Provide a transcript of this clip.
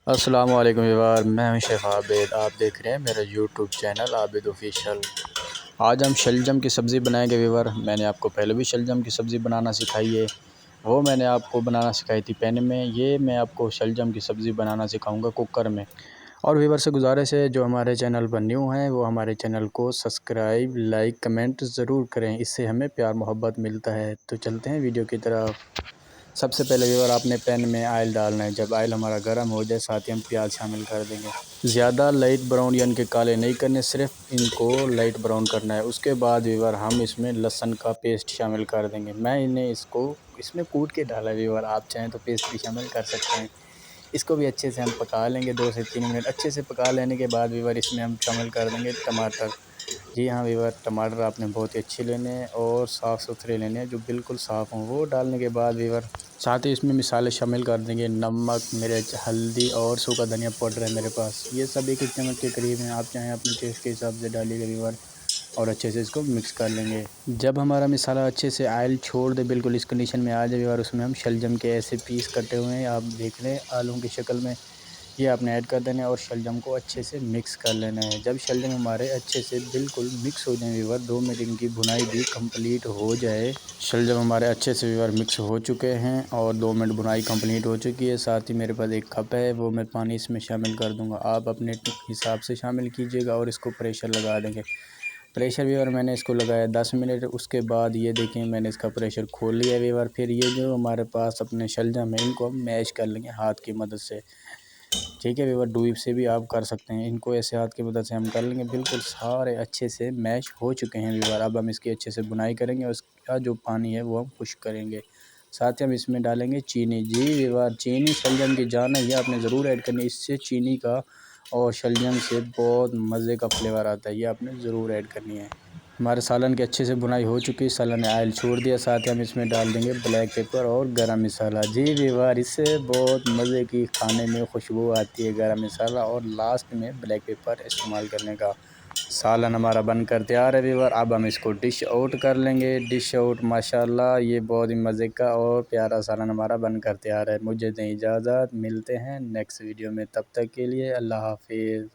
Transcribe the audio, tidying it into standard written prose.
अस्सलाम वालेकुम व्यूअर, मैं हूं शेफ़ आबिद। आप देख रहे हैं मेरा यूट्यूब चैनल आबिद ऑफिशियल। आज हम शलजम की सब्ज़ी बनाएंगे व्यूअर। मैंने आपको पहले भी शलजम की सब्ज़ी बनाना सिखाई है, वो मैंने आपको बनाना सिखाई थी पैन में। ये मैं आपको शलजम की सब्ज़ी बनाना सिखाऊंगा कुकर में। और व्यूअर से गुजारिश है, जो हमारे चैनल पर न्यू हैं वो हमारे चैनल को सब्सक्राइब, लाइक, कमेंट ज़रूर करें, इससे हमें प्यार मोहब्बत मिलता है। तो चलते हैं वीडियो की तरफ। सबसे पहले व्यूअर आपने पैन में ऑयल डालना है। जब ऑयल हमारा गर्म हो जाए, साथ ही हम प्याज शामिल कर देंगे। ज़्यादा लाइट ब्राउन यानी कि काले नहीं करने, सिर्फ इनको लाइट ब्राउन करना है। उसके बाद व्यूअर हम इसमें लहसुन का पेस्ट शामिल कर देंगे। मैं इन्हें इसको इसमें कूट के डाला है व्यूअर, आप चाहें तो पेस्ट भी शामिल कर सकते हैं। इसको भी अच्छे से हम पका लेंगे, 2 से 3 मिनट अच्छे से पका लेने के बाद व्यूअर इसमें हम शामिल कर देंगे टमाटर। जी हाँ व्यूअर, टमाटर आपने बहुत ही अच्छे लेने हैं और साफ़ सुथरे लेने हैं, जो बिल्कुल साफ़ हों। वो डालने के बाद व्यूअर साथ ही इसमें मिसाले शामिल कर देंगे। नमक, मिर्च, हल्दी और सूखा धनिया पाउडर है मेरे पास। ये सब एक चम्मच के करीब हैं, आप चाहें अपने टेस्ट के हिसाब से डालिएगा व्यूअर। और अच्छे से इसको मिक्स कर लेंगे। जब हमारा मसाला अच्छे से ऑयल छोड़ दे, बिल्कुल इस कंडीशन में आ जाए और उसमें हम शलजम के ऐसे पीस कटे हुए हैं, आप देख रहे हैं आलू की शक्ल में, ये आपने ऐड कर देना है और शलजम को अच्छे से मिक्स कर लेना है। जब शलजम हमारे अच्छे से बिल्कुल मिक्स हो जाए व्यूअर, 2 मिनट इनकी भुनाई भी कंप्लीट हो जाए। शलजम हमारे अच्छे से व्यूअर मिक्स हो चुके हैं और 2 मिनट भुनाई कंप्लीट हो चुकी है। साथ ही मेरे पास एक कप है, वो मैं पानी इसमें शामिल कर दूंगा। आप अपने हिसाब से शामिल कीजिएगा और इसको प्रेशर लगा देंगे। प्रेशर व्यूअर मैंने इसको लगाया 10 मिनट। उसके बाद ये देखें, मैंने इसका प्रेशर खोल लिया व्यूअर। फिर ये जो हमारे पास अपने शलजम है, इनको हम मैश कर लेंगे हाथ की मदद से। ठीक है व्यूअर, डुई से भी आप कर सकते हैं। इनको ऐसे हाथ की मदद से हम कर लेंगे। बिल्कुल सारे अच्छे से मैश हो चुके हैं व्यूअर। अब हम इसकी अच्छे से बुनाई करेंगे और इसका जो पानी है वो हम खुश्क करेंगे। साथ ही हम इसमें डालेंगे चीनी। जी व्यूअर, चीनी शलजम की जान है, ये आपने ज़रूर ऐड करनी है। इससे चीनी का और शलजम से बहुत मज़े का फ्लेवर आता है, ये आपने ज़रूर ऐड करनी है। हमारे सालन की अच्छे से बुनाई हो चुकी है, सालन ने ऑयल छोड़ दिया। साथ ही हम इसमें डाल देंगे ब्लैक पेपर और गरम मसाला। जी व्यूअर, इससे बहुत मज़े की खाने में खुशबू आती है, गरम मसाला और लास्ट में ब्लैक पेपर इस्तेमाल करने का। सालन हमारा बनकर तैयार है व्यूअर। अब हम इसको डिश आउट कर लेंगे। डिश आउट, माशाल्लाह, ये बहुत ही मज़े का और प्यारा सालन हमारा बनकर तैयार है। मुझे दें इजाज़त, मिलते हैं नेक्स्ट वीडियो में, तब तक के लिए अल्लाह हाफिज़।